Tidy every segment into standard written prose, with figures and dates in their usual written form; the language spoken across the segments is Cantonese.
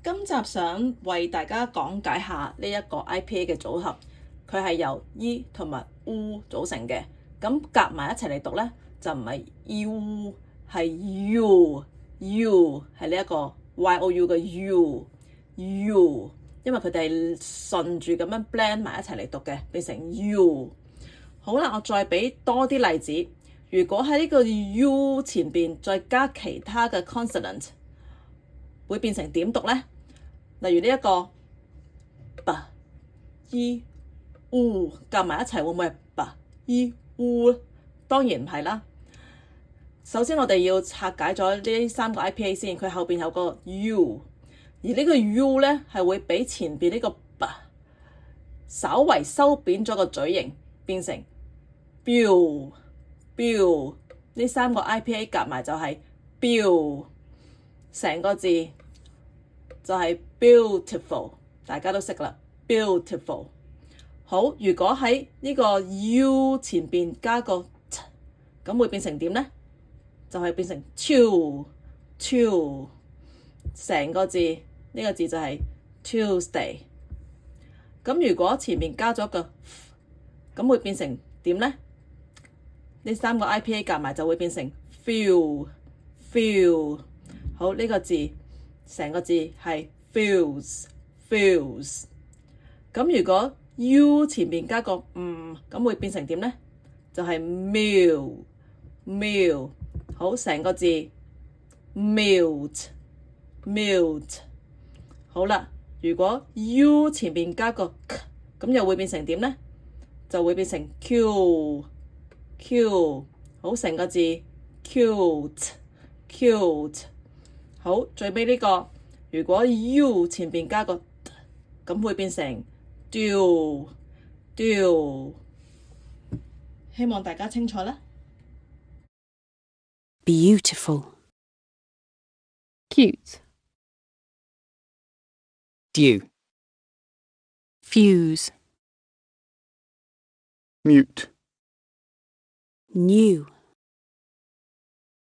今集想為大家講解下呢一個 IPA 嘅組合，佢係由 E 同埋 U 組成嘅。咁夾埋一齊嚟讀呢，就唔係 U， 係 U 係呢一個 YOU 嘅 U， 因為佢哋係順住咁樣 blend 埋一齊嚟讀嘅，變成 U。好啦，我再俾多啲例子。如果喺呢個 U 前邊再加其他嘅 consonant，會變成點讀呢？例如呢一個 B、E、U 夾埋一齊會唔會係 B、E、U？當然唔係啦。首先我哋要拆解咗呢三個 IPA 先，佢後邊有個 U， 而呢個 U 呢係會比前邊呢個 B 稍為收扁咗個嘴型，變成 Bill。呢三個 IPA 夾埋就係 Bill， 成個字就係 beautiful， 大家都識啦 beautiful。 好，如果喺呢個 U 前邊加個 T， 咁會變成點呢？就係變成 chill， 成個字呢個字就係 Tuesday。 咁如果前面加咗個 F， 咁會變成點呢？呢三個 IPA 夾埋就會變成 feel。 好，呢個字成個字係 feels。咁如果 U 前面加個咁會變成點呢？就係 meal。好，成個字 melt。好啦，如果 U 前面加個 k， 咁又會變成點呢？就會變成 cute。好，成個字 cute。好，最尾呢個，如果 U 前邊加個 d， 咁會變成 dew。希望大家清楚啦。Beautiful, cute, dew, fuse, mute, new,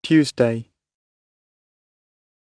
Tuesday.